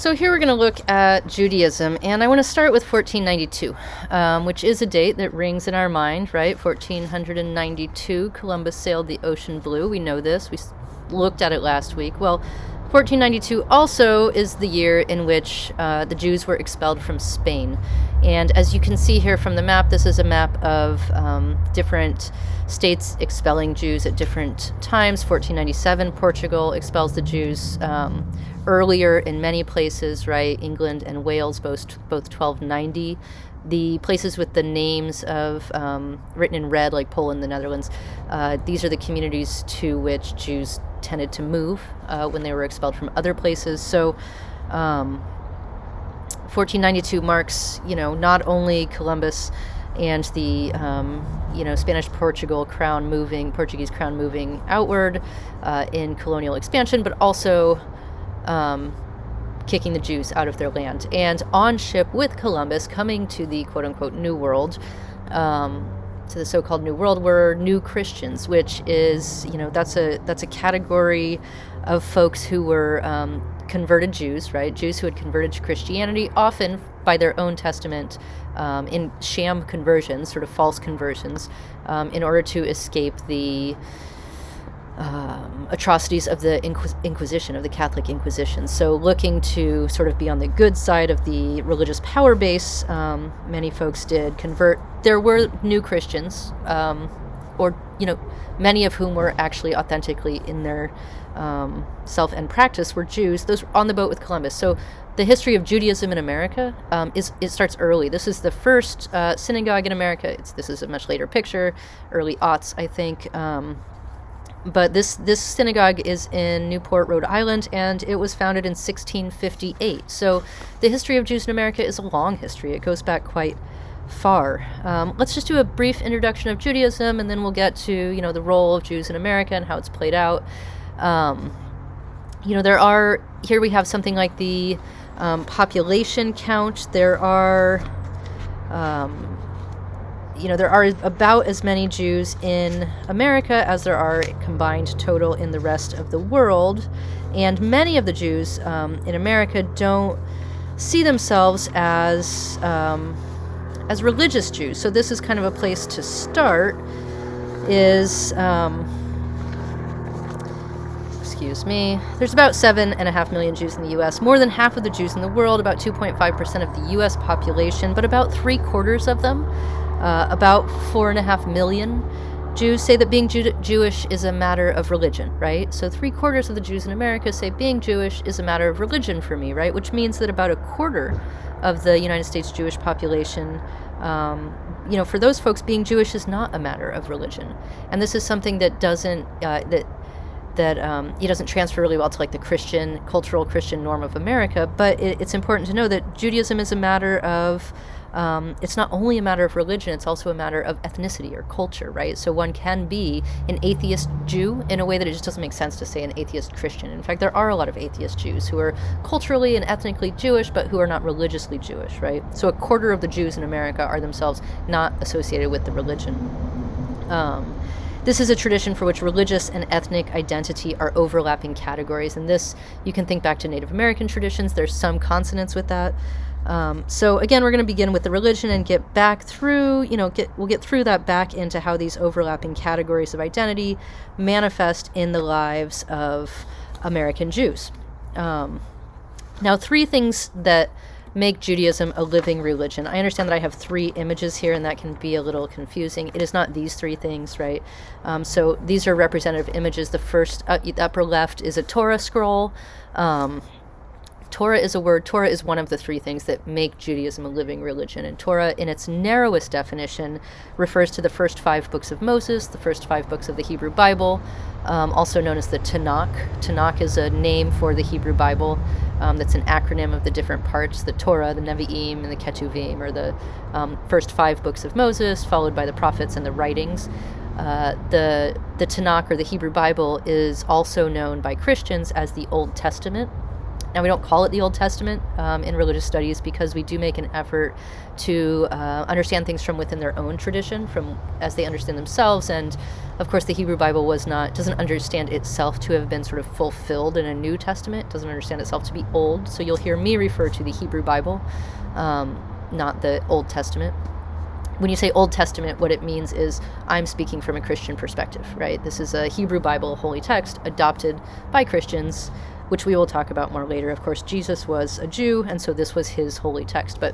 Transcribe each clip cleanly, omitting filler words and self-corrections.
So here we're going to look at Judaism, and I want to start with 1492, which is a date that rings in our mind, right? 1492, Columbus sailed the ocean blue. We know this. We looked at it last week. Well, 1492 also is the year in which the Jews were expelled from Spain. And as you can see here from the map, this is a map of different states expelling Jews at different times. 1497, Portugal expels the Jews earlier in many places, right? England and Wales, both 1290. The places with the names of written in red, like Poland, the Netherlands, these are the communities to which Jews tended to move when they were expelled from other places. So 1492 marks, not only Columbus and the, Spanish Portuguese crown moving outward in colonial expansion, but also kicking the Jews out of their land. And on ship with Columbus, coming to the quote-unquote New World, to the so-called New World, were new Christians, which is, that's a category of folks who were converted Jews, right? Jews who had converted to Christianity, often by their own testament, in sham conversions, sort of false conversions, in order to escape the atrocities of the Inquisition, of the Catholic Inquisition. So looking to sort of be on the good side of the religious power base, many folks did convert. There were new Christians, many of whom were actually authentically in their self and practice were Jews. Those were on the boat with Columbus. So the history of Judaism in America it starts early. This is the first synagogue in America. This is a much later picture, early aughts, I think. But this synagogue is in Newport, Rhode Island, and it was founded in 1658. So the history of Jews in America is a long history. It goes back quite far. Let's just do a brief introduction of Judaism, and then we'll get to, the role of Jews in America and how it's played out. Here we have something like the population count. There are about as many Jews in America as there are combined total in the rest of the world. And many of the Jews in America don't see themselves as religious Jews. So this is kind of a place to start, there's about 7.5 million Jews in the U.S., more than half of the Jews in the world, about 2.5% of the U.S. population, but about 3/4 of them, about 4.5 million Jews, say that being Jewish is a matter of religion, right? So 3/4 of the Jews in America say being Jewish is a matter of religion for me, right? Which means that about 1/4 of the United States Jewish population, for those folks, being Jewish is not a matter of religion. And this is something that doesn't transfer really well to like the cultural Christian norm of America, but it's important to know that Judaism is a matter of, it's not only a matter of religion, it's also a matter of ethnicity or culture, right? So one can be an atheist Jew in a way that it just doesn't make sense to say an atheist Christian. In fact, there are a lot of atheist Jews who are culturally and ethnically Jewish, but who are not religiously Jewish, right? So 1/4 of the Jews in America are themselves not associated with the religion. This is a tradition for which religious and ethnic identity are overlapping categories, and this, you can think back to Native American traditions. There's some consonance with that. So again, we're going to begin with the religion and get back through, we'll get through that back into how these overlapping categories of identity manifest in the lives of American Jews. Now, 3 things that make Judaism a living religion. I understand that I have 3 images here, and that can be a little confusing. It is not these 3 things, right? So these are representative images. The first, the upper left, is a Torah scroll. Torah is a word. Torah is one of the 3 things that make Judaism a living religion. And Torah, in its narrowest definition, refers to the first 5 books of Moses, the first 5 books of the Hebrew Bible, also known as the Tanakh. Tanakh is a name for the Hebrew Bible. That's an acronym of the different parts: the Torah, the Nevi'im, and the Ketuvim, or the first 5 books of Moses, followed by the prophets and the writings. The Tanakh, or the Hebrew Bible, is also known by Christians as the Old Testament. Now, we don't call it the Old Testament in religious studies because we do make an effort to understand things from within their own tradition, from as they understand themselves. And of course, the Hebrew Bible doesn't understand itself to have been sort of fulfilled in a New Testament. It doesn't understand itself to be old. So you'll hear me refer to the Hebrew Bible, not the Old Testament. When you say Old Testament, what it means is I'm speaking from a Christian perspective, right? This is a Hebrew Bible, holy text, adopted by Christians, which we will talk about more later. Of course, Jesus was a Jew, and so this was his holy text. But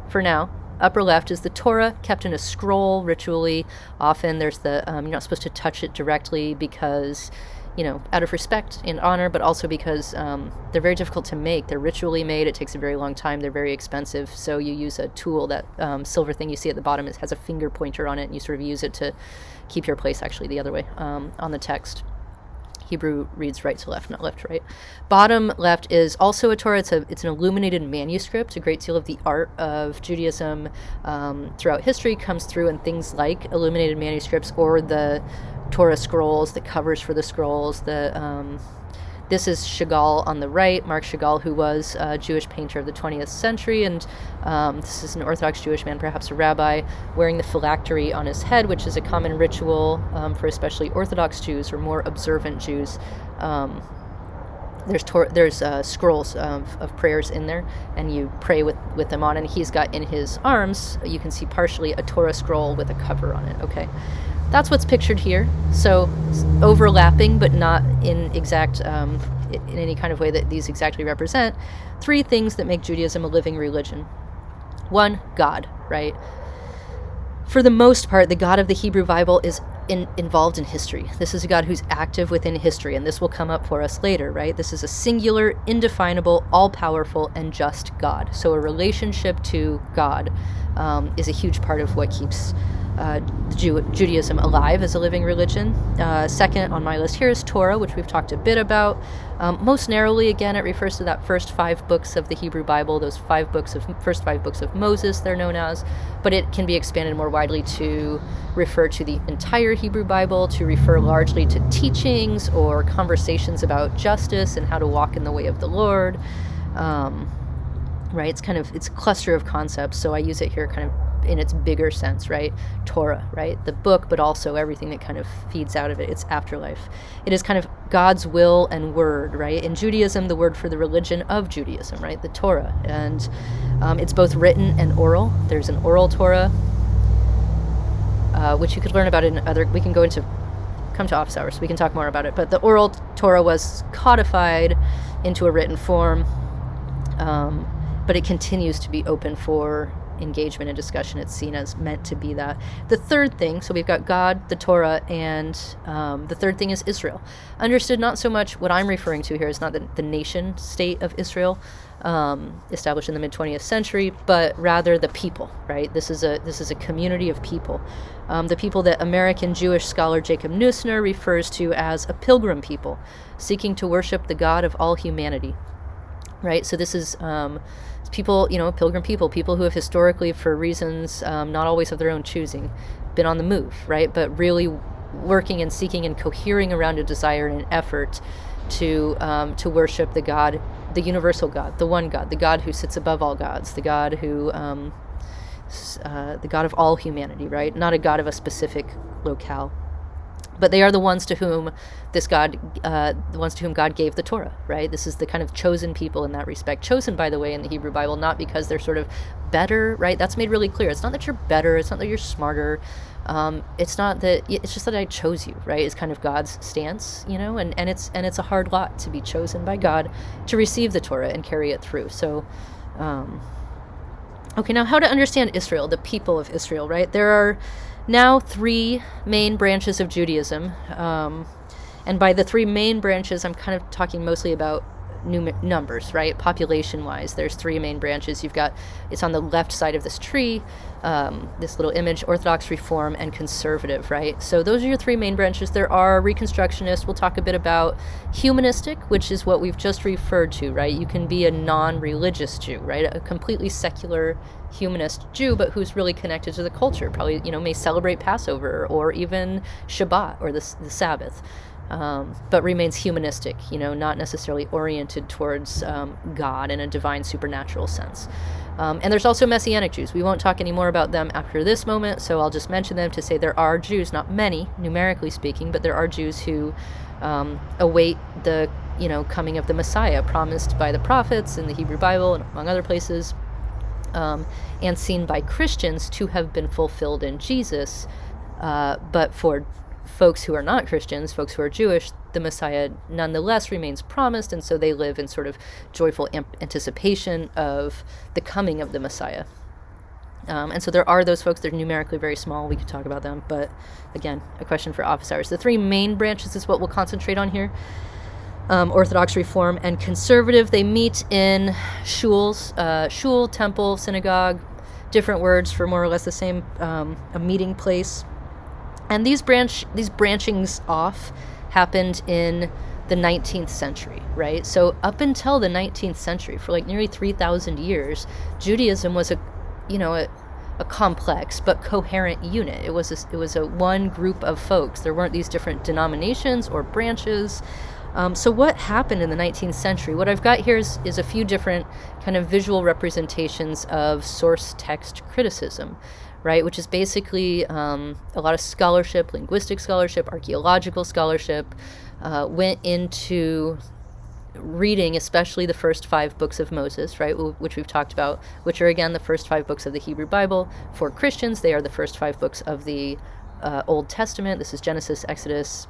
for now, upper left is the Torah, kept in a scroll ritually. Often there's you're not supposed to touch it directly because, out of respect and honor, but also because they're very difficult to make. They're ritually made. It takes a very long time. They're very expensive. So you use a tool, that silver thing you see at the bottom. It has a finger pointer on it, and you sort of use it to keep your place, actually, the other way on the text. Hebrew reads right to left, not left to right. Bottom left is also a Torah. It's an illuminated manuscript. A great deal of the art of Judaism throughout history comes through in things like illuminated manuscripts or the Torah scrolls, the covers for the scrolls. This is Chagall on the right, Marc Chagall, who was a Jewish painter of the 20th century, and this is an Orthodox Jewish man, perhaps a rabbi, wearing the phylactery on his head, which is a common ritual for especially Orthodox Jews or more observant Jews. There's scrolls of prayers in there, and you pray with them on, and he's got in his arms, you can see partially a Torah scroll with a cover on it, okay? That's what's pictured here. So overlapping, but not in exact, in any kind of way that these exactly represent, three things that make Judaism a living religion. One, God, right? For the most part, the God of the Hebrew Bible is involved in history. This is a God who's active within history, and this will come up for us later, right? This is a singular, indefinable, all-powerful, and just God. So a relationship to God is a huge part of what keeps Judaism alive as a living religion. Second on my list here is Torah, which we've talked a bit about. Most narrowly, again, it refers to that first 5 books of the Hebrew Bible, those first 5 books of Moses, they're known as, but it can be expanded more widely to refer to the entire Hebrew Bible, to refer largely to teachings or conversations about justice and how to walk in the way of the Lord. Right? It's a cluster of concepts, so I use it here kind of in its bigger sense, right? Torah, right? The book, but also everything that kind of feeds out of it, its afterlife. It is kind of God's will and word, right? In Judaism, the word for the religion of Judaism, right? The Torah. And it's both written and oral. There's an oral Torah, which you could learn about we can come to office hours, so we can talk more about it. But the oral Torah was codified into a written form, but it continues to be open for engagement and discussion. It's seen as meant to be that. The third thing, so we've got God, the Torah, and the third thing is Israel. Understood not so much what I'm referring to here is not the nation state of Israel, established in the mid-20th century, but rather the people, right? This is a community of people. The people that American Jewish scholar Jacob Neusner refers to as a pilgrim people, seeking to worship the God of all humanity. Right, so this is people, pilgrim people who have historically, for reasons not always of their own choosing, been on the move, right? But really working and seeking and cohering around a desire and an effort to worship the God, the universal God, the one God, the God who sits above all gods, the God who, the God of all humanity, right? Not a God of a specific locale. But they are the ones to whom God gave the Torah, right? This is the kind of chosen people in that respect. Chosen, by the way, in the Hebrew Bible, not because they're sort of better, right? That's made really clear. It's not that you're better. It's not that you're smarter. It's just that I chose you, right? It's kind of God's stance, and it's a hard lot to be chosen by God to receive the Torah and carry it through. So, okay, now how to understand Israel, the people of Israel, right? There are now 3 main branches of Judaism, and by the 3 main branches, I'm kind of talking mostly about numbers, right? Population-wise, there's 3 main branches. It's on the left side of this tree, this little image, Orthodox, Reform, and Conservative, right? So those are your 3 main branches. There are Reconstructionists. We'll talk a bit about humanistic, which is what we've just referred to, right? You can be a non-religious Jew, right? A completely secular humanist Jew, but who's really connected to the culture, probably, may celebrate Passover or even Shabbat or the Sabbath. but remains humanistic, not necessarily oriented towards God in a divine supernatural sense. And there's also Messianic Jews. We won't talk any more about them after this moment, so I'll just mention them to say there are Jews, not many, numerically speaking, but there are Jews who await the coming of the Messiah promised by the prophets in the Hebrew Bible and among other places, and seen by Christians to have been fulfilled in Jesus. But for folks who are not Christians, folks who are Jewish, the Messiah nonetheless remains promised, and so they live in sort of joyful anticipation of the coming of the Messiah. And so there are those folks. They're numerically very small. We could talk about them, but again, a question for office hours. The three main branches is what we'll concentrate on here. Orthodox, Reform, and Conservative. They meet in shuls, shul, temple, synagogue, different words for more or less the same, a meeting place. And these branchings off happened in the 19th century, right? So up until the 19th century, for like nearly 3,000 years, Judaism was a complex but coherent unit. It was a one group of folks. There weren't these different denominations or branches. So what happened in the 19th century? What I've got here is a few different kind of visual representations of source text criticism, right? Which is basically a lot of scholarship, linguistic scholarship, archaeological scholarship, went into reading especially the first 5 books of Moses, right, which we've talked about, which are again the first 5 books of the Hebrew Bible. For Christians, they are the first 5 books of the Old Testament. This is Genesis, Exodus,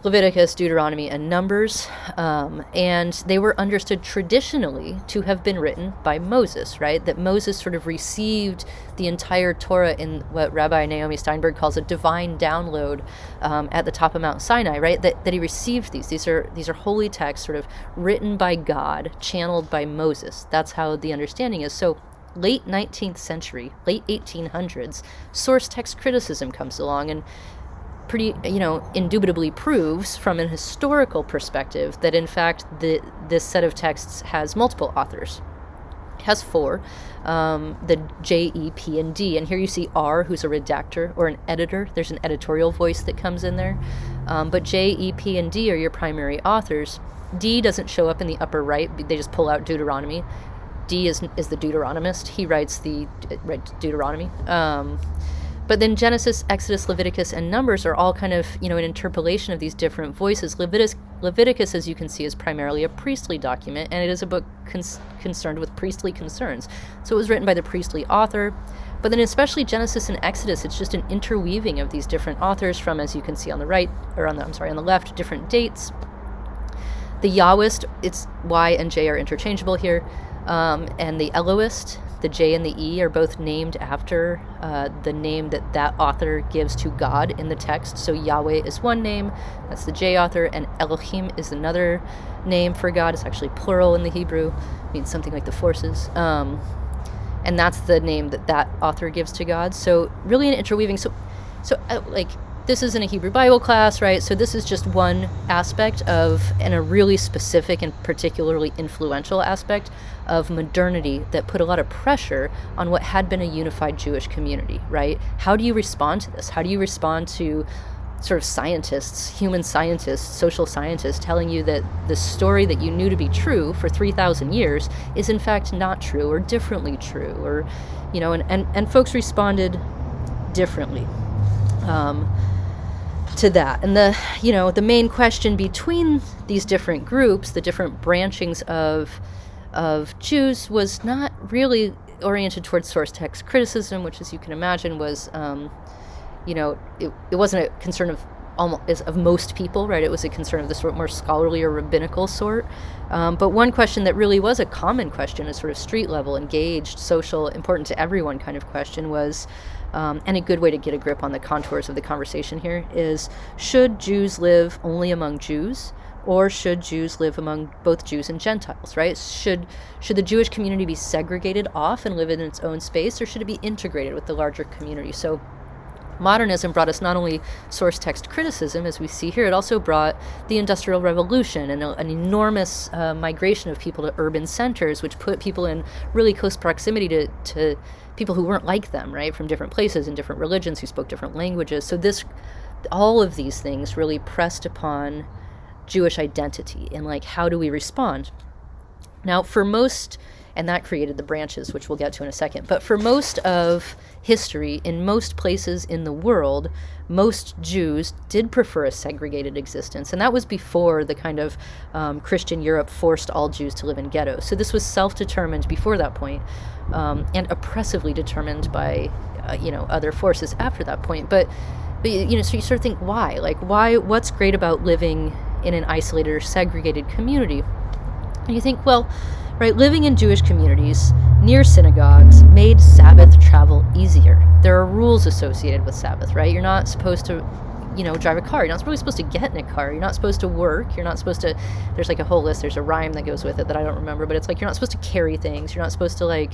Leviticus, Deuteronomy, and Numbers, and they were understood traditionally to have been written by Moses, right? That Moses sort of received the entire Torah in what Rabbi Naomi Steinberg calls a divine download at the top of Mount Sinai, right? That he received these. These are holy texts, sort of written by God, channeled by Moses. That's how the understanding is. So late 19th century, late 1800s, source text criticism comes along and pretty, indubitably proves from an historical perspective that in fact this set of texts has multiple authors. It has 4, the J, E, P, and D. And here you see R, who's a redactor or an editor. There's an editorial voice that comes in there. But J, E, P, and D are your primary authors. D doesn't show up in the upper right. They just pull out Deuteronomy. D is the Deuteronomist. He writes Deuteronomy. But then Genesis, Exodus, Leviticus, and Numbers are all kind of, an interpolation of these different voices. Leviticus, as you can see, is primarily a priestly document, and it is a book concerned with priestly concerns. So it was written by the priestly author. But then especially Genesis and Exodus, it's just an interweaving of these different authors from, as you can see on the right, or on the left, different dates. The Yahwist, it's Y and J are interchangeable here, and the Elohist, the J and the E are both named after the name that author gives to God in the text. So Yahweh is one name, that's the J author, and Elohim is another name for God. It's actually plural in the Hebrew, it means something like the forces. And that's the name that author gives to God. So really an interweaving. So this isn't a Hebrew Bible class, right? So this is just one aspect and a really specific and particularly influential aspect of modernity that put a lot of pressure on what had been a unified Jewish community, right? How do you respond to this? How do you respond to sort of scientists, human scientists, social scientists telling you that the story that you knew to be true for 3,000 years is in fact not true or differently true, or, and folks responded differently to that. And the main question between these different groups, the different branchings of Jews, was not really oriented towards source text criticism, which, as you can imagine, was it wasn't a concern of most people, right? It was a concern of the sort of more scholarly or rabbinical sort. But one question that really was a common question, a sort of street level, engaged, social, important to everyone kind of question was, and a good way to get a grip on the contours of the conversation here is, should Jews live only among Jews, or should Jews live among both Jews and Gentiles, right? Should the Jewish community be segregated off and live in its own space, or should it be integrated with the larger community? So modernism brought us not only source text criticism, as we see here, it also brought the Industrial Revolution and an enormous migration of people to urban centers, which put people in really close proximity to people who weren't like them, right, from different places and different religions, who spoke different languages. So this all of these things really pressed upon Jewish identity and like, how do we respond? Now, for most, and that created the branches, which we'll get to in a second, but for most of history, in most places in the world, most Jews did prefer a segregated existence. And that was before the kind of Christian Europe forced all Jews to live in ghettos. So this was self-determined before that point, and oppressively determined by, other forces after that point. But so you sort of think, why? Like, what's great about living in an isolated or segregated community? And you think, well, right, living in Jewish communities near synagogues made Sabbath travel easier. There are rules associated with Sabbath, right? You're not supposed to, drive a car. You're not really supposed to get in a car. You're not supposed to work. You're not supposed to, there's like a whole list. There's a rhyme that goes with it that I don't remember, but it's like, you're not supposed to carry things. You're not supposed to like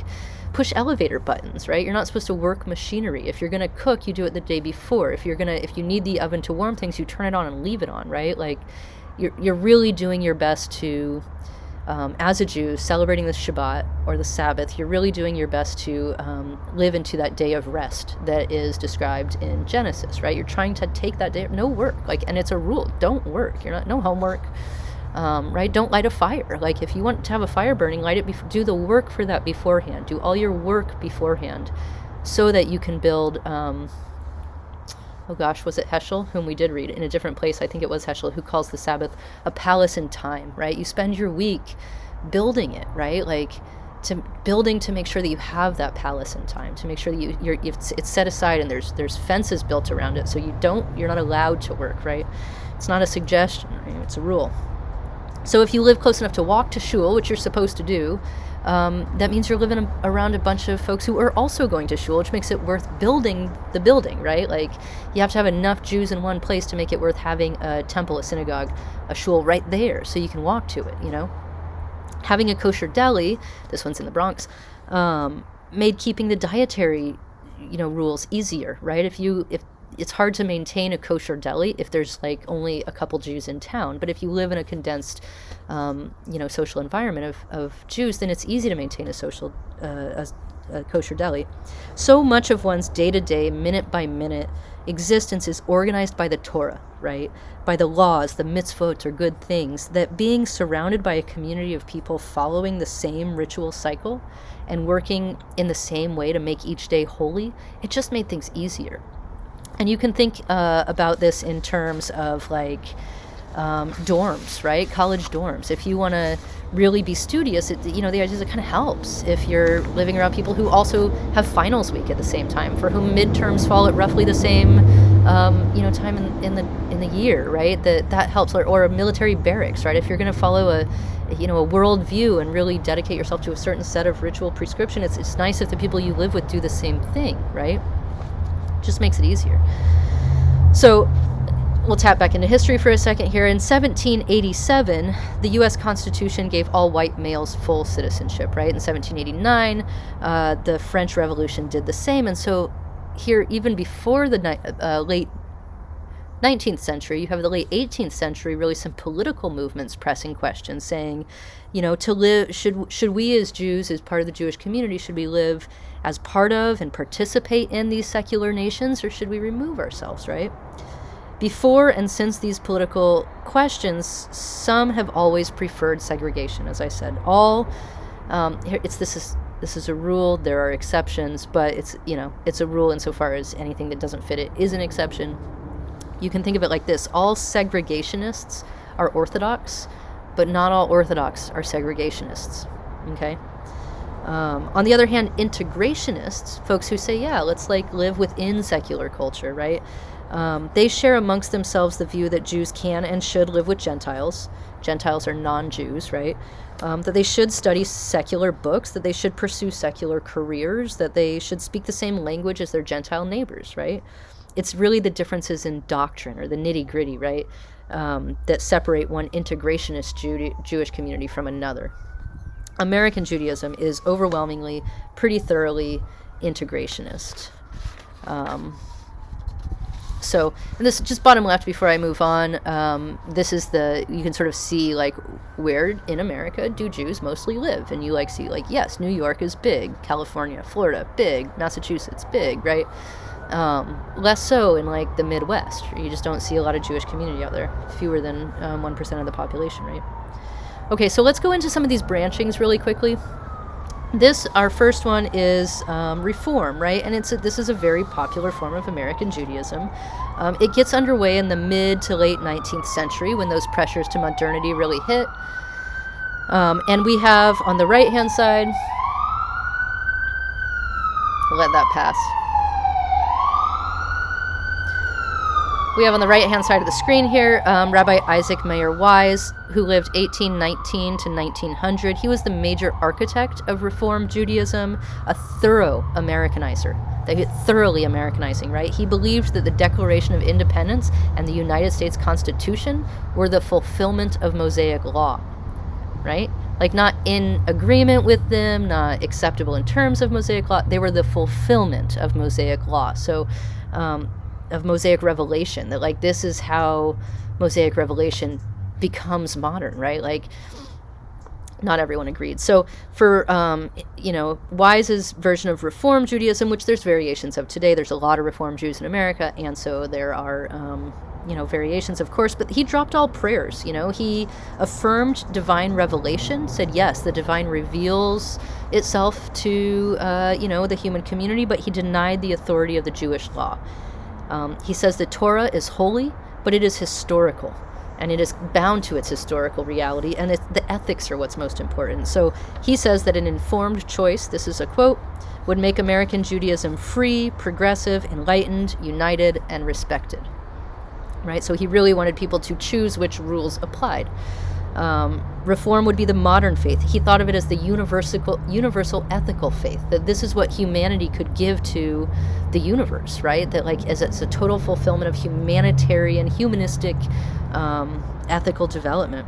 push elevator buttons, right? You're not supposed to work machinery. If you're going to cook, you do it the day before. If you need the oven to warm things, you turn it on and leave it on, right? Like you're really doing your best to, as a Jew, celebrating the Shabbat or the Sabbath, you're really doing your best to live into that day of rest that is described in Genesis, right? You're trying to take that day, no work, and it's a rule, don't work. No homework, right? Don't light a fire. Like, if you want to have a fire burning, light it. Do the work for that beforehand. Do all your work beforehand, so that you can build. Was it Heschel, whom we did read in a different place? I think it was Heschel, who calls the Sabbath a palace in time, right? You spend your week building it, right? Like, to make sure that you have that palace in time, to make sure that it's set aside and there's fences built around it, so you're not allowed to work, right? It's not a suggestion, right? It's a rule. So if you live close enough to walk to shul, which you're supposed to do, that means you're living around a bunch of folks who are also going to shul, which makes it worth building the building, right? Like, you have to have enough Jews in one place to make it worth having a temple, a synagogue, a shul right there, so you can walk to it, Having a kosher deli, this one's in the Bronx, made keeping the dietary, rules easier, right? If it's hard to maintain a kosher deli if there's like only a couple Jews in town. But if you live in a condensed, social environment of Jews, then it's easy to maintain a kosher deli. So much of one's day-to-day, minute-by-minute existence is organized by the Torah, right? By the laws, the mitzvot, or good things, that being surrounded by a community of people following the same ritual cycle and working in the same way to make each day holy, it just made things easier. And you can think about this in terms of like dorms, right? College dorms. If you want to really be studious, the idea is it kind of helps if you're living around people who also have finals week at the same time, for whom midterms fall at roughly the same, time in the year, right? That helps. Or a military barracks, right? If you're going to follow a world view and really dedicate yourself to a certain set of ritual prescription, it's nice if the people you live with do the same thing, right? Just makes it easier. So we'll tap back into history for a second here. In 1787, the U.S. Constitution gave all white males full citizenship, right? In 1789, the French Revolution did the same. And so here, even before the late 19th century, you have the late 18th century, really some political movements pressing questions, saying, to live, should we as Jews, as part of the Jewish community, should we live as part of and participate in these secular nations, or should we remove ourselves, right? Before and since these political questions, some have always preferred segregation, as I said. This is a rule. There are exceptions, but it's a rule insofar as anything that doesn't fit it is an exception. You can think of it like this: all segregationists are Orthodox, but not all Orthodox are segregationists. Okay. On the other hand, integrationists, folks who say, yeah, let's live within secular culture, right? They share amongst themselves the view that Jews can and should live with Gentiles. Gentiles are non-Jews, right? That they should study secular books, that they should pursue secular careers, that they should speak the same language as their Gentile neighbors, right? It's really the differences in doctrine, or the nitty-gritty, right, that separate one integrationist Jewish community from another. American Judaism is overwhelmingly, pretty thoroughly integrationist. So, and this just bottom left before I move on, this is you can sort of see where in America do Jews mostly live, and you see yes, New York is big, California, Florida, big, Massachusetts, big, right? Less so in like the Midwest. You just don't see a lot of Jewish community out there. Fewer than 1% of the population, right? Okay, so let's go into some of these branchings really quickly. Our first one is Reform, right? And this is a very popular form of American Judaism. It gets underway in the mid to late 19th century when those pressures to modernity really hit. And we have on the right-hand side, let that pass. We have on the right-hand side of the screen here Rabbi Isaac Mayer Wise, who lived 1819 to 1900. He was the major architect of Reform Judaism, a thorough Americanizer. Thoroughly Americanizing, right? He believed that the Declaration of Independence and the United States Constitution were the fulfillment of Mosaic law, right? Like not in agreement with them, not acceptable in terms of Mosaic law. They were the fulfillment of Mosaic law. So, of Mosaic revelation, that like this is how Mosaic revelation becomes modern, right? Like not everyone agreed. So for Wise's version of Reform Judaism, which there's variations of today, there's a lot of Reform Jews in America, and so there are variations, of course, but he dropped all prayers. He affirmed divine revelation, said yes, the divine reveals itself to the human community, but he denied the authority of the Jewish law. He says the Torah is holy, but it is historical, and it is bound to its historical reality, and the ethics are what's most important. So he says that an informed choice, this is a quote, would make American Judaism free, progressive, enlightened, united, and respected. Right? So he really wanted people to choose which rules applied. Reform would be the modern faith. He thought of it as the universal ethical faith, that this is what humanity could give to the universe, right? That like as it's a total fulfillment of humanitarian, humanistic, ethical development.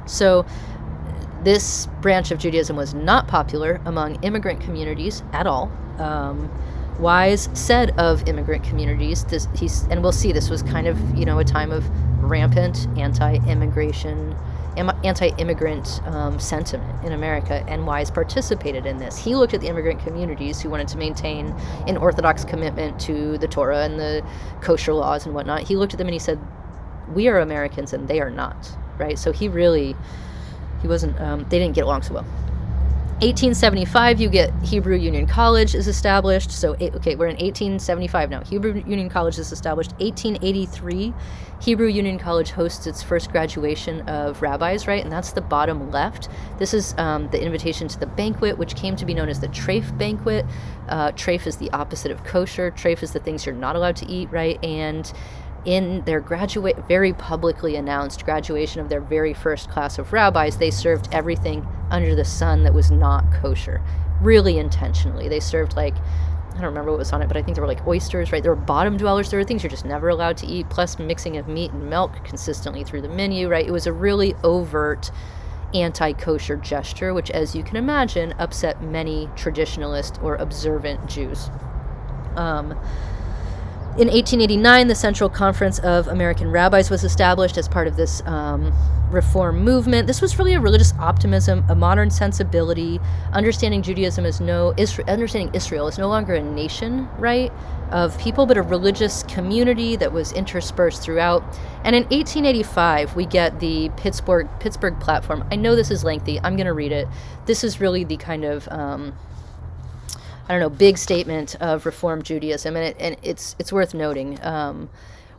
So this branch of Judaism was not popular among immigrant communities at all. Wise said of immigrant communities, and we'll see this was kind of, a time of rampant anti-immigrant sentiment in America, and Wise participated in this. He looked at the immigrant communities who wanted to maintain an orthodox commitment to the Torah and the kosher laws and whatnot. He looked at them and he said, we are Americans and they are not, right? So he wasn't, they didn't get along so well. 1875, you get Hebrew Union College is established. So, we're in 1875 now. Hebrew Union College is established. 1883, Hebrew Union College hosts its first graduation of rabbis, right? And that's the bottom left. This is the invitation to the banquet, which came to be known as the treif banquet. Treif is the opposite of kosher. Treif is the things you're not allowed to eat, right? And in their very publicly announced graduation of their very first class of rabbis, they served everything under the sun that was not kosher, really intentionally. They served I don't remember what was on it, but I think there were oysters, right? There were bottom dwellers. There were things you're just never allowed to eat, plus mixing of meat and milk consistently through the menu, right? It was a really overt anti-kosher gesture, which, as you can imagine, upset many traditionalist or observant Jews. In 1889, the Central Conference of American Rabbis was established as part of this reform movement. This was really a religious optimism, a modern sensibility, understanding understanding Israel is no longer a nation, right, of people, but a religious community that was interspersed throughout. And in 1885, we get the Pittsburgh Platform. I know this is lengthy. I'm going to read it. This is really the kind of big statement of Reform Judaism, and it's worth noting.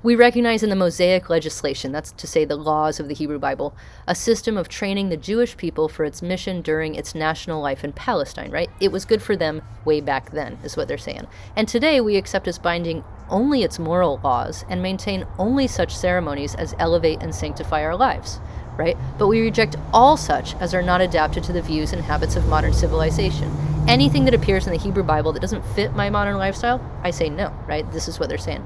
We recognize in the Mosaic legislation, that's to say the laws of the Hebrew Bible, a system of training the Jewish people for its mission during its national life in Palestine, right? It was good for them way back then, is what they're saying. And today we accept as binding only its moral laws and maintain only such ceremonies as elevate and sanctify our lives, right? But we reject all such as are not adapted to the views and habits of modern civilization. Anything that appears in the Hebrew Bible that doesn't fit my modern lifestyle, I say no, right? This is what they're saying.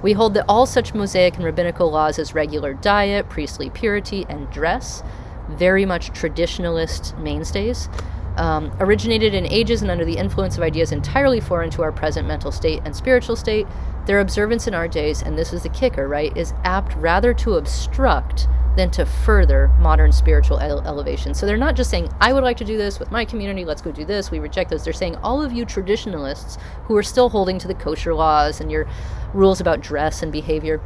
We hold that all such Mosaic and rabbinical laws as regular diet, priestly purity, and dress, very much traditionalist mainstays, originated in ages and under the influence of ideas entirely foreign to our present mental state and spiritual state. Their observance in our days, and this is the kicker, right, is apt rather to obstruct than to further modern spiritual elevation. So they're not just saying, I would like to do this with my community, let's go do this, we reject those. They're saying, all of you traditionalists who are still holding to the kosher laws and your rules about dress and behavior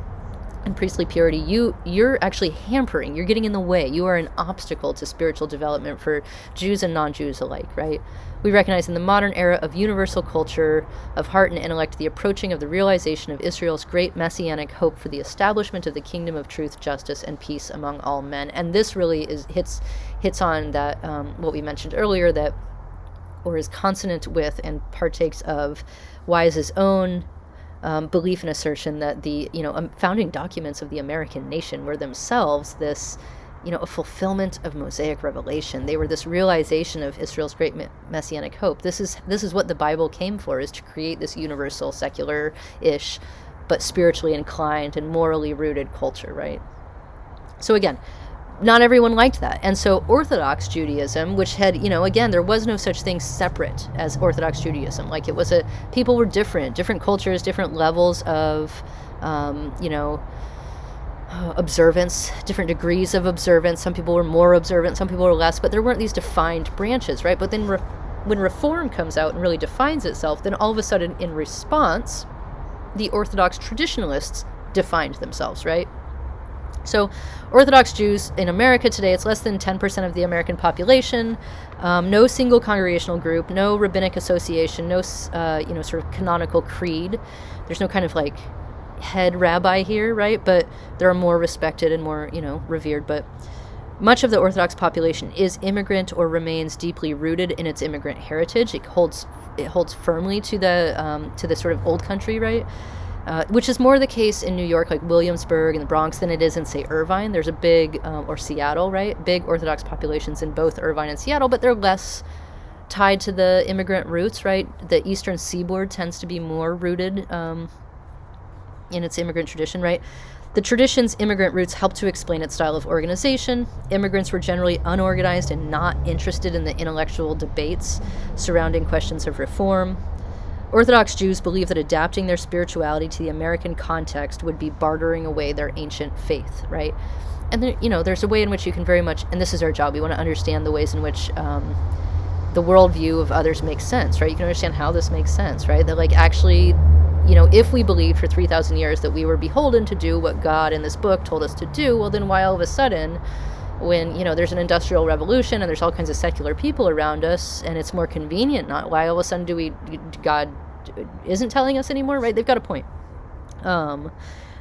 and priestly purity, you're actually hampering, you're getting in the way, you are an obstacle to spiritual development for Jews and non-Jews alike, right? We recognize in the modern era of universal culture, of heart and intellect, the approaching of the realization of Israel's great messianic hope for the establishment of the kingdom of truth, justice, and peace among all men. And this really hits on that, what we mentioned earlier, that, or is consonant with and partakes of Wise's own belief and assertion that the founding documents of the American nation were themselves this, a fulfillment of Mosaic revelation. They were this realization of Israel's great messianic hope. This is what the Bible came for, is to create this universal, secular-ish, but spiritually inclined and morally rooted culture, right? So again, not everyone liked that. And so Orthodox Judaism, which had, again, there was no such thing separate as Orthodox Judaism. Like, people were different cultures, different levels of, observance, different degrees of observance. Some people were more observant, some people were less, but there weren't these defined branches, right? But then when Reform comes out and really defines itself, then all of a sudden, in response, the Orthodox traditionalists defined themselves, right? So Orthodox Jews in America today, it's less than 10% of the American population, no single congregational group, no rabbinic association, no, sort of canonical creed. There's no kind of like head rabbi here, right? But they're more respected and more, revered. But much of the Orthodox population is immigrant or remains deeply rooted in its immigrant heritage. It holds firmly to the sort of old country, right? Which is more the case in New York, like Williamsburg and the Bronx, than it is in, say, Irvine. There's a big, or Seattle, right? Big Orthodox populations in both Irvine and Seattle, but they're less tied to the immigrant roots, right? The Eastern Seaboard tends to be more rooted in its immigrant tradition, right? The tradition's immigrant roots help to explain its style of organization. Immigrants were generally unorganized and not interested in the intellectual debates surrounding questions of reform. Orthodox Jews believe that adapting their spirituality to the American context would be bartering away their ancient faith, right? And there, there's a way in which you can very much, and this is our job, we want to understand the ways in which the worldview of others makes sense, right? You can understand how this makes sense, right? That like actually, if we believed for 3,000 years that we were beholden to do what God in this book told us to do, well then why all of a sudden, when, there's an industrial revolution and there's all kinds of secular people around us and it's more convenient, not why all of a sudden God isn't telling us anymore, right? They've got a point.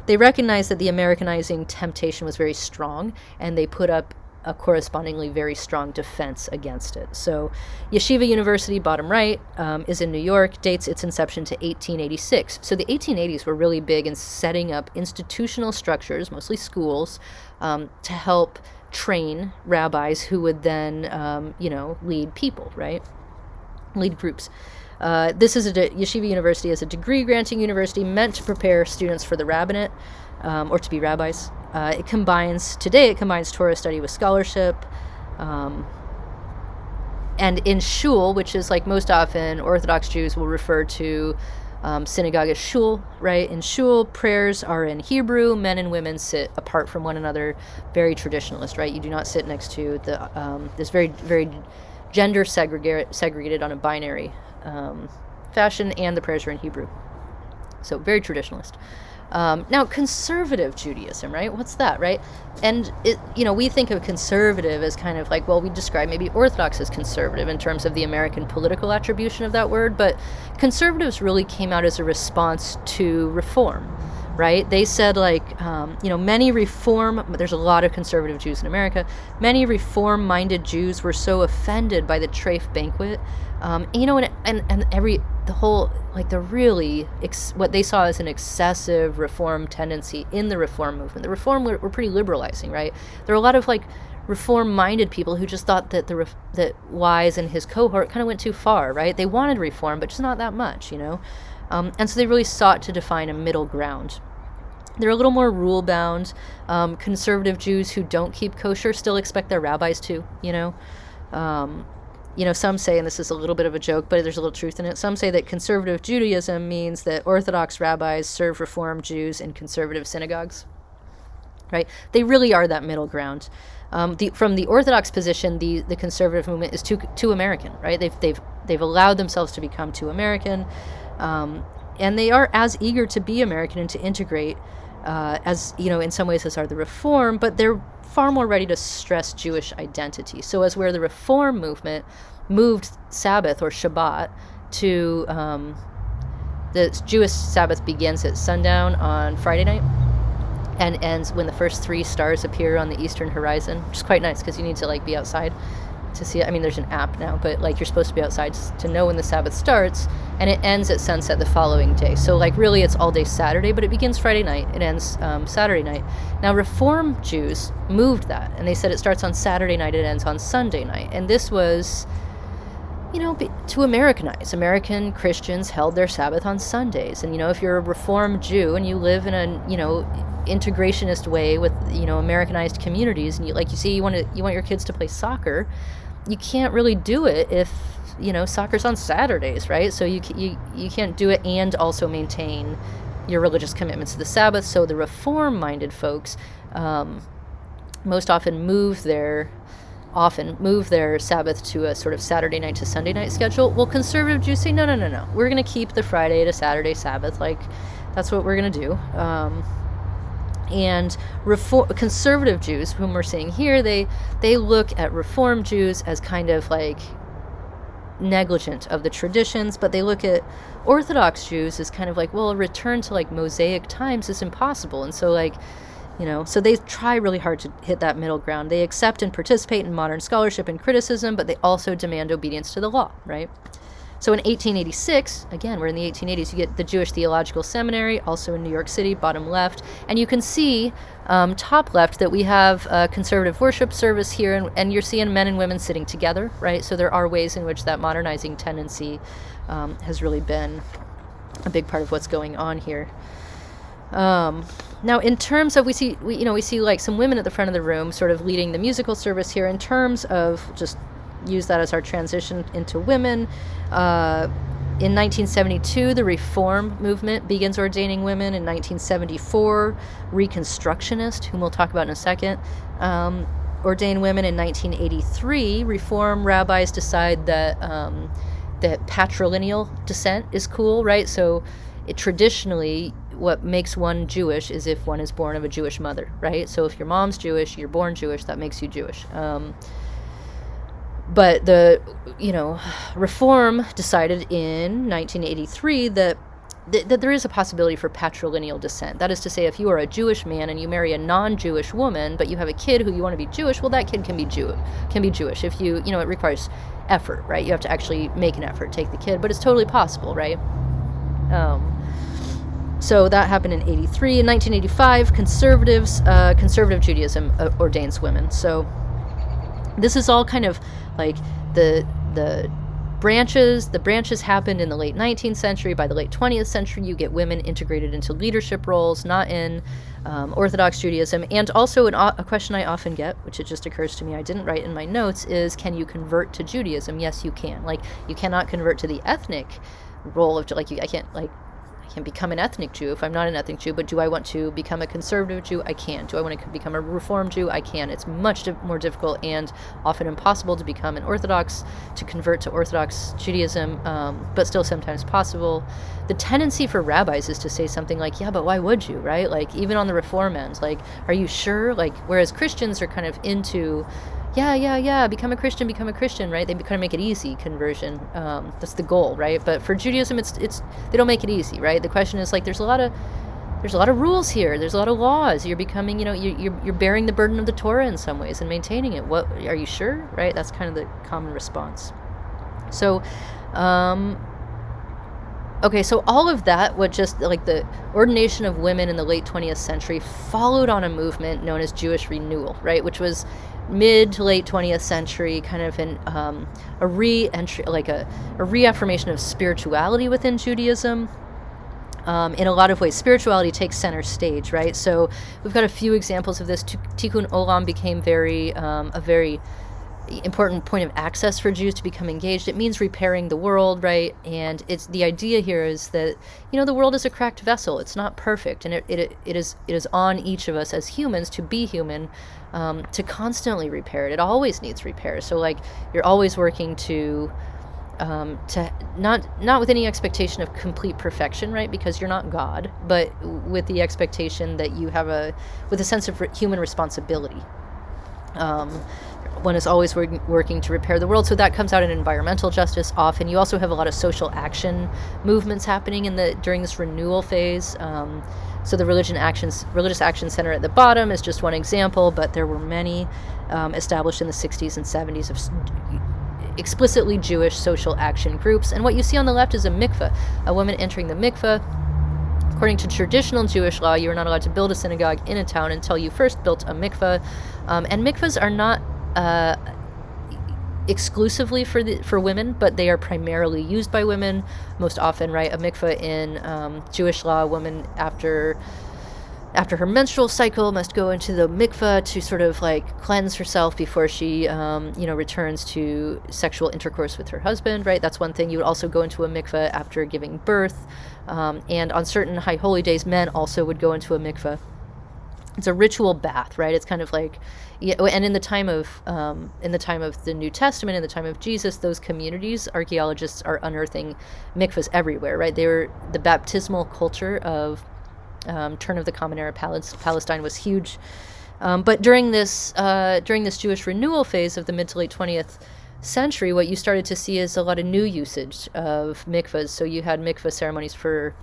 They recognize that the Americanizing temptation was very strong, and they put up a correspondingly very strong defense against it. So Yeshiva University, bottom right, is in New York, dates its inception to 1886. So the 1880s were really big in setting up institutional structures, mostly schools, to help train rabbis who would then, lead people, right? Lead groups. Yeshiva University is a degree-granting university meant to prepare students for the rabbinate, or to be rabbis. It combines Torah study with scholarship. And in shul, which is like most often Orthodox Jews will refer to synagogue as shul, right? In shul, prayers are in Hebrew. Men and women sit apart from one another, very traditionalist, right? You do not sit next to this very, very gender segregated on a binary fashion, and the prayers are in Hebrew. So very traditionalist. Now, conservative Judaism, right? What's that, right? And we think of conservative as kind of like, well, we describe maybe Orthodox as conservative in terms of the American political attribution of that word, but conservatives really came out as a response to reform, right? They said there's a lot of conservative Jews in America. Many reform-minded Jews were so offended by the Treif banquet, what they saw as an excessive reform tendency in the reform movement. The reform were pretty liberalizing, right? There were a lot of reform-minded people who just thought that that Wise and his cohort kind of went too far, right? They wanted reform, but just not that much, and so they really sought to define a middle ground. They're a little more rule-bound. Conservative Jews who don't keep kosher still expect their rabbis to, some say, and this is a little bit of a joke, but there's a little truth in it, some say that conservative Judaism means that Orthodox rabbis serve Reform Jews in conservative synagogues, right? They really are that middle ground. From the Orthodox position, the conservative movement is too American, right? They've allowed themselves to become too American, and they are as eager to be American and to integrate as in some ways as are the Reform, but they're far more ready to stress Jewish identity. So as where the Reform movement moved Sabbath or Shabbat to the Jewish Sabbath begins at sundown on Friday night and ends when the first 3 stars appear on the eastern horizon, which is quite nice because you need to be outside to see it. I mean, there's an app now, but you're supposed to be outside to know when the Sabbath starts, and it ends at sunset the following day. So really it's all day Saturday, but it begins Friday night, it ends Saturday night. Now Reform Jews moved that, and they said it starts on Saturday night, it ends on Sunday night. And this was to Americanize. American Christians held their Sabbath on Sundays, and if you're a Reform Jew and you live in a integrationist way with Americanized communities, and you want your kids to play soccer, you can't really do it if soccer's on Saturdays, right? So you can't do it and also maintain your religious commitments to the Sabbath. So the Reform-minded folks most often move their Sabbath to a sort of Saturday night to Sunday night schedule. Well, conservative Jews say, no, we're going to keep the Friday to Saturday Sabbath. That's what we're going to do. And conservative Jews, whom we're seeing here, they look at Reform Jews as kind of negligent of the traditions, but they look at Orthodox Jews as kind of a return to Mosaic times is impossible. And so so they try really hard to hit that middle ground. They accept and participate in modern scholarship and criticism, but they also demand obedience to the law, right? So in 1886, again, we're in the 1880s, you get the Jewish Theological Seminary, also in New York City, bottom left. And you can see, top left, that we have a conservative worship service here, and you're seeing men and women sitting together, right? So there are ways in which that modernizing tendency has really been a big part of what's going on here. Now, in terms of, we see some women at the front of the room sort of leading the musical service here. In terms of just use that as our transition into women. In 1972, the Reform movement begins ordaining women. In 1974, Reconstructionists, whom we'll talk about in a second, ordain women. In 1983, Reform rabbis decide that patrilineal descent is cool, right? So traditionally, what makes one Jewish is if one is born of a Jewish mother, right? So if your mom's Jewish, you're born Jewish, that makes you Jewish. But the, Reform decided in 1983 that there is a possibility for patrilineal descent. That is to say, if you are a Jewish man and you marry a non-Jewish woman, but you have a kid who you want to be Jewish, well, that kid can be Jewish. If it requires effort, right? You have to actually make an effort, take the kid, but it's totally possible, right? So that happened in 83. In 1985, conservative Judaism ordains women. So this is all kind of the branches. The branches happened in the late 19th century. By the late 20th century, you get women integrated into leadership roles, not in Orthodox Judaism. And also a question I often get, which it just occurs to me I didn't write in my notes, is can you convert to Judaism? Yes, you can. You cannot convert to the ethnic role of I can't become an ethnic Jew if I'm not an ethnic Jew, but do I want to become a conservative Jew? I can. Do I want to become a Reform Jew? I can. It's much more difficult and often impossible to become to convert to Orthodox Judaism, but still sometimes possible. The tendency for rabbis is to say something like, yeah, but why would you, right? Even on the Reform end, are you sure? Whereas Christians are kind of into, yeah, become a Christian, right? They kind of make it easy, conversion. That's the goal, right? But for Judaism, it's they don't make it easy, right? The question is there's a lot of rules here. There's a lot of laws. You're becoming, you're bearing the burden of the Torah in some ways and maintaining it. What are you sure, right? That's kind of the common response. So, okay, so all of that, the ordination of women in the late 20th century followed on a movement known as Jewish renewal, right? Which was mid to late 20th century, kind of a re-entry, a reaffirmation of spirituality within Judaism. In a lot of ways, spirituality takes center stage, right? So we've got a few examples of this. Tikkun Olam became a very important point of access for Jews to become engaged. It means repairing the world, right? And it's the idea here is that, the world is a cracked vessel. It's not perfect, and it is on each of us as humans to be human, to constantly repair it. It always needs repair. So like you're always working to not with any expectation of complete perfection, right? Because you're not God, but with the expectation that you have with a sense of human responsibility. One is always working to repair the world. So that comes out in environmental justice often. You also have a lot of social action movements happening during this renewal phase. So the Religious Action Center at the bottom is just one example, but there were many established in the 60s and 70s of explicitly Jewish social action groups. And what you see on the left is a mikveh, a woman entering the mikveh. According to traditional Jewish law, you are not allowed to build a synagogue in a town until you first built a mikveh. And mikvahs are not exclusively for women, but they are primarily used by women most often, right? A mikveh in Jewish law, a woman after her menstrual cycle must go into the mikveh to sort of like cleanse herself before she returns to sexual intercourse with her husband, right? That's one thing. You would also go into a mikveh after giving birth, and on certain high holy days, men also would go into a mikveh. It's a ritual bath, right? It's kind of like, and in the time of the New Testament, in the time of Jesus, those communities, archaeologists are unearthing mikvahs everywhere, right? They were the baptismal culture of turn of the Common Era Palestine was huge, but during this Jewish renewal phase of the mid to late 20th century, what you started to see is a lot of new usage of mikvahs. So you had mikvah ceremonies for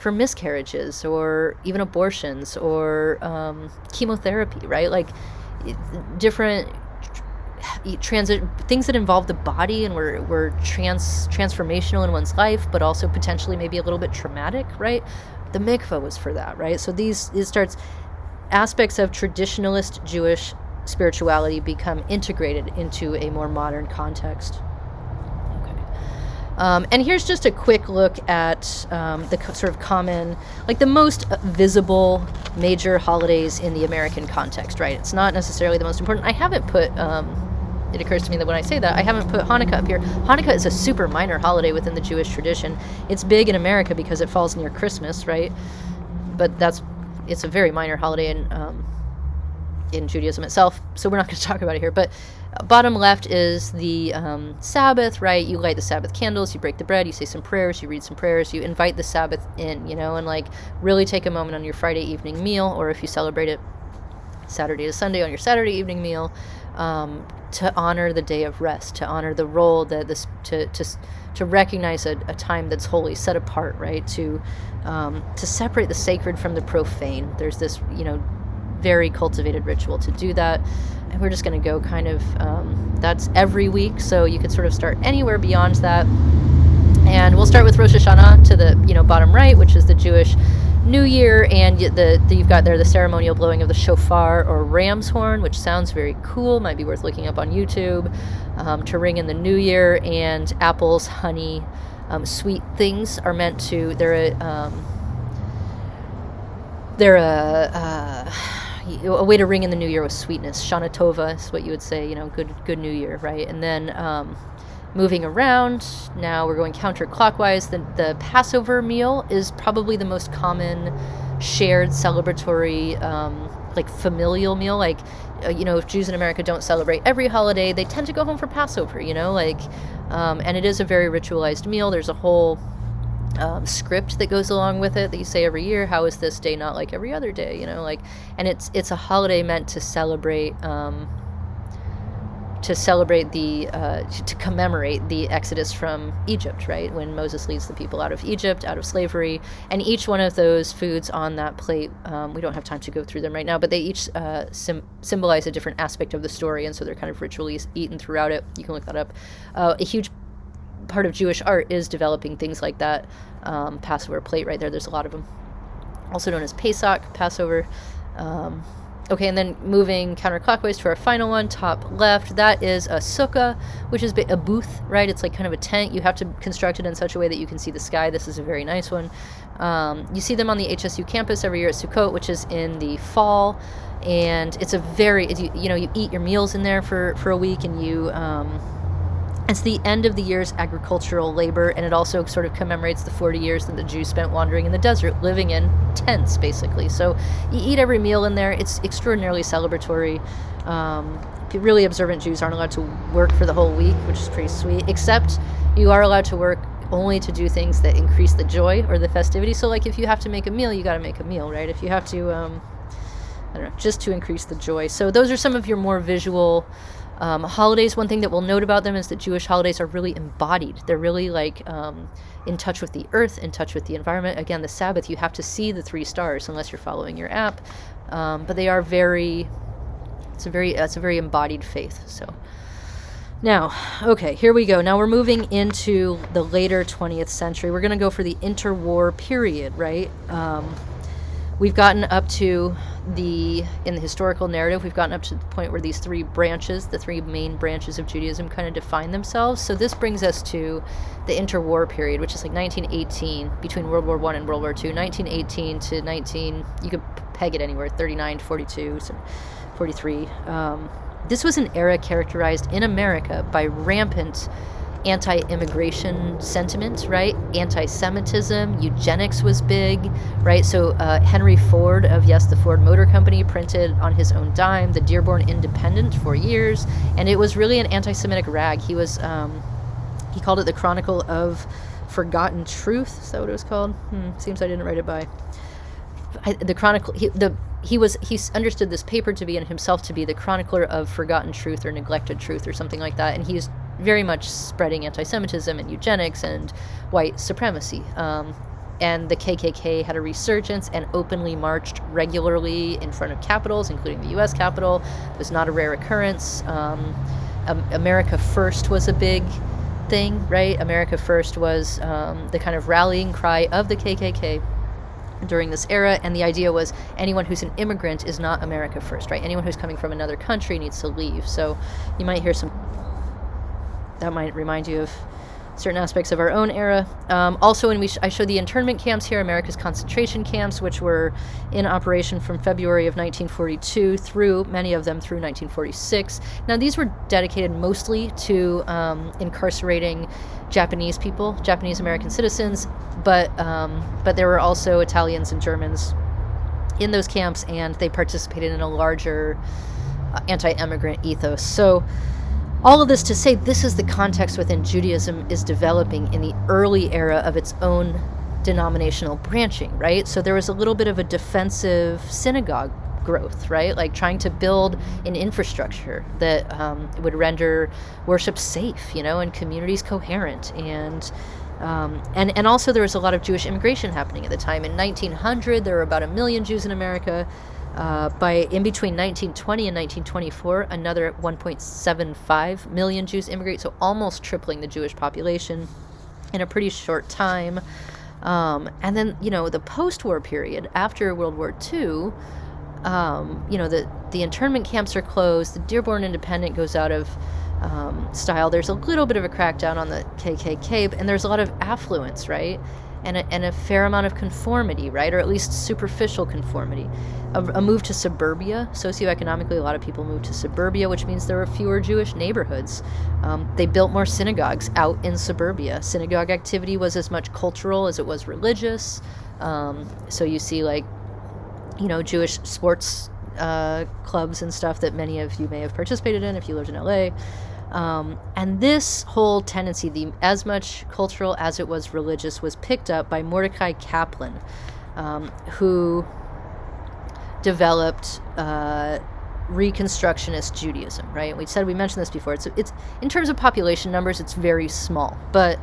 miscarriages or even abortions or chemotherapy, right? Like different things that involve the body and were transformational in one's life, but also potentially maybe a little bit traumatic, right? The mikveh was for that, right? So it starts aspects of traditionalist Jewish spirituality become integrated into a more modern context. And here's just a quick look at the sort of common, like the most visible major holidays in the American context, right? It's not necessarily the most important. I haven't put, it occurs to me that when I say that, I haven't put Hanukkah up here. Hanukkah is a super minor holiday within the Jewish tradition. It's big in America because it falls near Christmas, right? But it's a very minor holiday in Judaism itself, so we're not going to talk about it here. But bottom left is the Sabbath, right? You light the Sabbath candles, you break the bread, you say some prayers, you read some prayers, you invite the Sabbath in, and like really take a moment on your Friday evening meal, or if you celebrate it Saturday to Sunday on your Saturday evening meal, to honor the day of rest, to honor the role that to recognize a time that's holy, set apart, right? To separate the sacred from the profane. There's this, very cultivated ritual to do that, and we're just going to go kind of that's every week, so you could sort of start anywhere beyond that. And we'll start with Rosh Hashanah to the bottom right, which is the Jewish New Year, and you've got there the ceremonial blowing of the shofar or ram's horn, which sounds very cool, might be worth looking up on YouTube, to ring in the New Year. And apples, honey, sweet things are meant to, they're a way to ring in the New Year with sweetness. Shana Tova is what you would say, good New Year, right? And then moving around, now we're going counterclockwise. The Passover meal is probably the most common shared celebratory, like familial meal. Like, if Jews in America don't celebrate every holiday, they tend to go home for Passover, and it is a very ritualized meal. There's a whole script that goes along with it that you say every year. How is this day not like every other day? And it's a holiday meant to celebrate to commemorate the exodus from Egypt, right? When Moses leads the people out of Egypt, out of slavery. And each one of those foods on that plate, we don't have time to go through them right now, but they each symbolize a different aspect of the story, and so they're kind of ritually eaten throughout it. You can look that up. A huge part of Jewish art is developing things like that. Passover plate right there, there's a lot of them. Also known as Pesach, Passover. Okay, and then moving counterclockwise to our final one, top left, that is a sukkah, which is a booth, right? It's like kind of a tent. You have to construct it in such a way that you can see the sky. This is a very nice one. You see them on the HSU campus every year at Sukkot, which is in the fall. and it's a very, you eat your meals in there for a week, and it's the end of the year's agricultural labor, and it also sort of commemorates the 40 years that the Jews spent wandering in the desert, living in tents, basically. So you eat every meal in there. It's extraordinarily celebratory. Really observant Jews aren't allowed to work for the whole week, which is pretty sweet, except you are allowed to work only to do things that increase the joy or the festivity. So, like, if you have to make a meal, you got to make a meal, right? If you have to, I don't know, just to increase the joy. So those are some of your more visual holidays. One thing that we'll note about them is that Jewish holidays are really embodied. They're really like in touch with the earth, in touch with the environment. Again, the Sabbath, you have to see the 3 stars unless you're following your app. But they are it's a very embodied faith. So now, okay, here we go. Now we're moving into the later 20th century. We're going to go for the interwar period, right? We've gotten up to in the historical narrative, we've gotten up to the point where these 3 branches, the 3 main branches of Judaism, kind of define themselves. So this brings us to the interwar period, which is like 1918, between World War I and World War II, 1918 to you could peg it anywhere, 39 to 42, so 43. This was an era characterized in America by rampant anti-immigration sentiment, right? Anti-Semitism, eugenics was big, right? So Henry Ford of, the Ford Motor Company printed on his own dime the Dearborn Independent for years, and it was really an anti-Semitic rag. He called it the Chronicle of Forgotten Truth. Is that what it was called? Seems I didn't write it by. The Chronicle, he understood this paper to be, and himself to be, the chronicler of forgotten truth or neglected truth or something like that, and he's very much spreading anti-Semitism and eugenics and white supremacy. And the KKK had a resurgence and openly marched regularly in front of capitals, including the U.S. Capitol. It was not a rare occurrence. America First was a big thing, right? America First was the kind of rallying cry of the KKK during this era, and the idea was anyone who's an immigrant is not America First, right? Anyone who's coming from another country needs to leave. So you might hear that might remind you of certain aspects of our own era. Also, when I show the internment camps here, America's concentration camps, which were in operation from February of 1942 through, many of them through 1946. Now, these were dedicated mostly to incarcerating Japanese people, Japanese American citizens, but there were also Italians and Germans in those camps, and they participated in a larger anti-immigrant ethos. So all of this to say, this is the context within Judaism is developing in the early era of its own denominational branching, right? So there was a little bit of a defensive synagogue growth, right? Like trying to build an infrastructure that would render worship safe, and communities coherent. And also there was a lot of Jewish immigration happening at the time. In 1900, there were about 1 million Jews in America. In between 1920 and 1924, another 1.75 million Jews immigrate, so almost tripling the Jewish population in a pretty short time. And then, the post-war period, after World War II, the internment camps are closed, the Dearborn Independent goes out of style. There's a little bit of a crackdown on the KKK, and there's a lot of affluence, right? And a fair amount of conformity, right? Or at least superficial conformity. A move to suburbia. Socioeconomically, a lot of people moved to suburbia, which means there were fewer Jewish neighborhoods. They built more synagogues out in suburbia. Synagogue activity was as much cultural as it was religious. So you see, Jewish sports clubs and stuff that many of you may have participated in if you lived in LA. And this whole tendency, as much cultural as it was religious, was picked up by Mordecai Kaplan, who developed Reconstructionist Judaism, right? We mentioned this before. It's in terms of population numbers, it's very small, but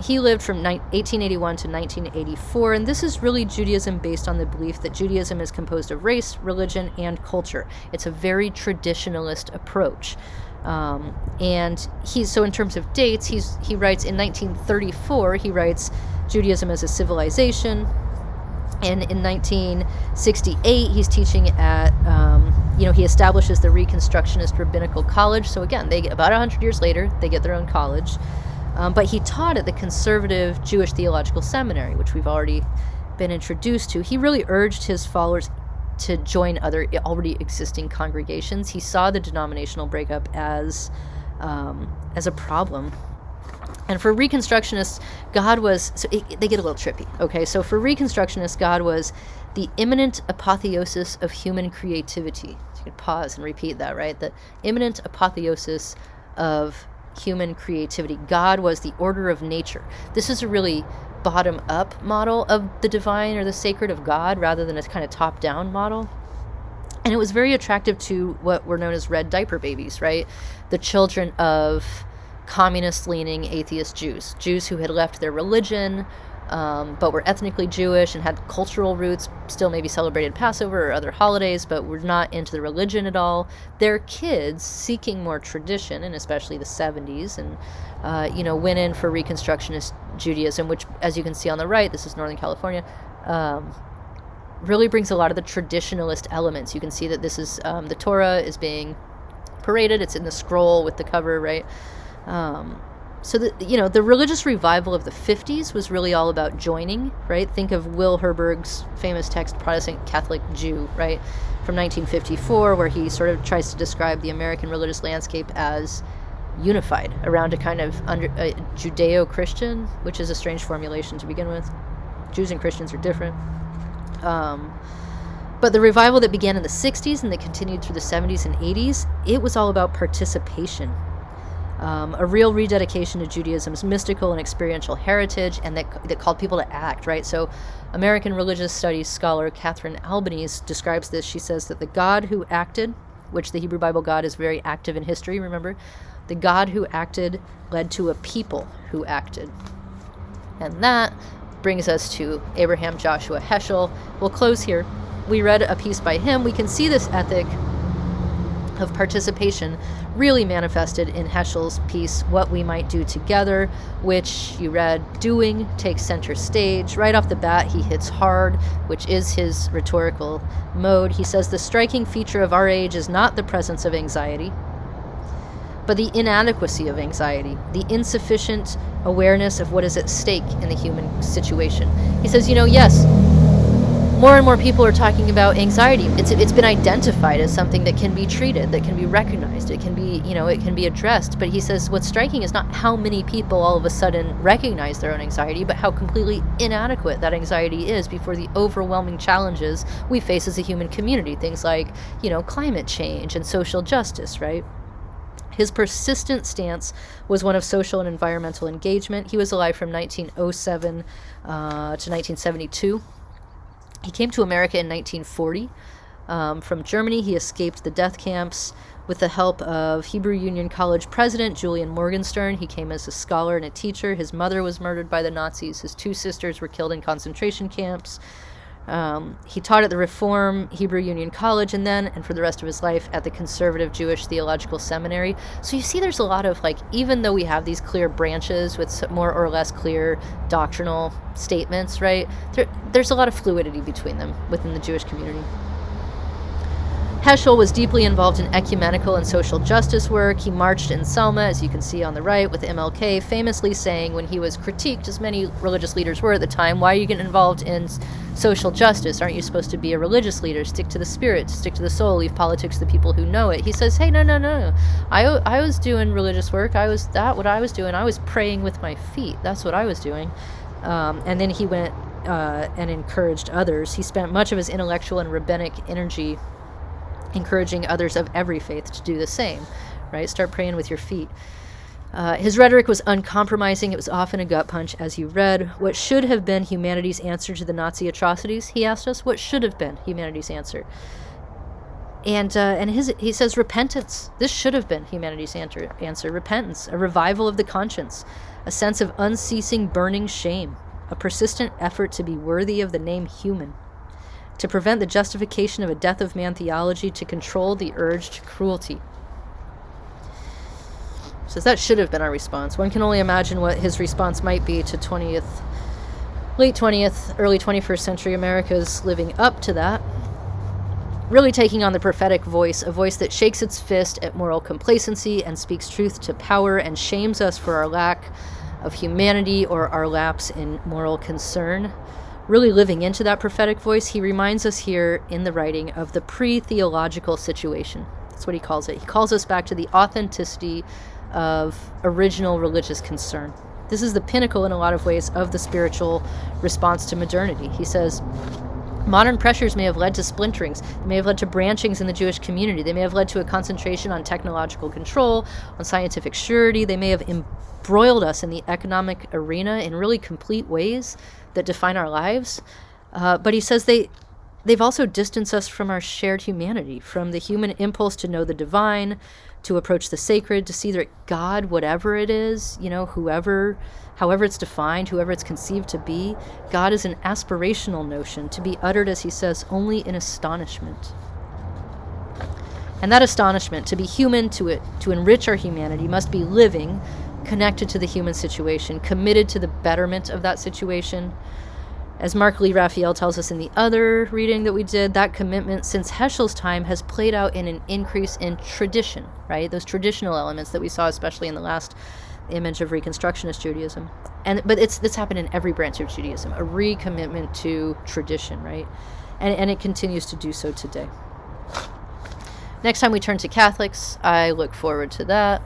he lived from 1881 to 1984, and this is really Judaism based on the belief that Judaism is composed of race, religion, and culture. It's a very traditionalist approach. And so in terms of dates, he writes in 1934, he writes Judaism as a civilization. And in 1968, he's teaching at, he establishes the Reconstructionist Rabbinical College. So again, about 100 years later, they get their own college. But he taught at the conservative Jewish Theological Seminary, which we've already been introduced to. He really urged his followers, to join other already existing congregations. He saw the denominational breakup as a problem. And for Reconstructionists, God was, they get a little trippy, okay? So for Reconstructionists, God was the imminent apotheosis of human creativity. So you can pause and repeat that, right? The imminent apotheosis of human creativity. God was the order of nature. This is a really bottom-up model of the divine or the sacred of God rather than a kind of top-down model. And it was very attractive to what were known as red diaper babies, right? The children of communist-leaning atheist Jews who had left their religion, but were ethnically Jewish and had cultural roots, still maybe celebrated Passover or other holidays, but were not into the religion at all. Their kids, seeking more tradition, and especially the 70s, and went in for Reconstructionist Judaism, which, as you can see on the right, this is Northern California, really brings a lot of the traditionalist elements. You can see that this is the Torah is being paraded. It's in the scroll with the cover, right? So the religious revival of the 50s was really all about joining, right? Think of Will Herberg's famous text, Protestant Catholic Jew, right? From 1954, where he sort of tries to describe the American religious landscape as unified around a kind of Judeo-Christian, which is a strange formulation to begin with. Jews and Christians are different. But the revival that began in the 60s and that continued through the 70s and 80s, it was all about participation. A real rededication to Judaism's mystical and experiential heritage, and that called people to act, right? So American religious studies scholar Catherine Albanese describes this. She says that the God who acted, which the Hebrew Bible God is very active in history, remember? The God who acted led to a people who acted. And that brings us to Abraham Joshua Heschel. We'll close here. We read a piece by him. We can see this ethic of participation really manifested in Heschel's piece, What We Might Do Together, which you read, doing takes center stage. Right off the bat, he hits hard, which is his rhetorical mode. He says, the striking feature of our age is not the presence of anxiety, but the inadequacy of anxiety, the insufficient awareness of what is at stake in the human situation. He says, yes, more and more people are talking about anxiety. It's been identified as something that can be treated, that can be recognized, it can be, it can be addressed. But he says what's striking is not how many people all of a sudden recognize their own anxiety, but how completely inadequate that anxiety is before the overwhelming challenges we face as a human community. Things like, climate change and social justice, right? His persistent stance was one of social and environmental engagement. He was alive from 1907 to 1972. He came to America in 1940. From Germany, he escaped the death camps with the help of Hebrew Union College president Julian Morgenstern. He came as a scholar and a teacher. His mother was murdered by the Nazis. His two sisters were killed in concentration camps. He taught at the Reform Hebrew Union College and for the rest of his life at the Conservative Jewish Theological Seminary. So you see there's a lot of, even though we have these clear branches with more or less clear doctrinal statements, right, there's a lot of fluidity between them within the Jewish community. Heschel was deeply involved in ecumenical and social justice work. He marched in Selma, as you can see on the right, with MLK, famously saying when he was critiqued, as many religious leaders were at the time, why are you getting involved in social justice? Aren't you supposed to be a religious leader? Stick to the spirit, stick to the soul, leave politics to the people who know it. He says, hey, no. I was doing religious work. What I was doing, I was praying with my feet. That's what I was doing. And then he went and encouraged others. He spent much of his intellectual and rabbinic energy encouraging others of every faith to do the same, right? Start praying with your feet. His rhetoric was uncompromising. It was often a gut punch, as you read. What should have been humanity's answer to the Nazi atrocities? He asked us, what should have been humanity's answer? And he says repentance. This should have been humanity's answer. Repentance, a revival of the conscience, a sense of unceasing burning shame, a persistent effort to be worthy of the name human, to prevent the justification of a death of man theology, to control the urge to cruelty. So that should have been our response. One can only imagine what his response might be to late 20th, early 21st century America's living up to that. Really taking on the prophetic voice, a voice that shakes its fist at moral complacency and speaks truth to power and shames us for our lack of humanity or our lapse in moral concern. really living into that prophetic voice, he reminds us here in the writing of the pre-theological situation. That's what he calls it. He calls us back to the authenticity of original religious concern. This is the pinnacle in a lot of ways of the spiritual response to modernity. He says, modern pressures may have led to splinterings. They may have led to branchings in the Jewish community. They may have led to a concentration on technological control, on scientific surety. They may have embroiled us in the economic arena in really complete ways that define our lives. But he says they've also distanced us from our shared humanity, from the human impulse to know the divine, to approach the sacred, to see that God, whatever it is, however it's defined, whoever it's conceived to be, God is an aspirational notion to be uttered, as he says, only in astonishment. And that astonishment, to be human, to enrich our humanity, must be living, connected to the human situation, committed to the betterment of that situation. As Mark Lee Raphael tells us in the other reading that we did, that commitment since Heschel's time has played out in an increase in tradition, right? Those traditional elements that we saw, especially in the last image of Reconstructionist Judaism. But it's happened in every branch of Judaism, a recommitment to tradition, right? And it continues to do so today. Next time we turn to Catholics, I look forward to that.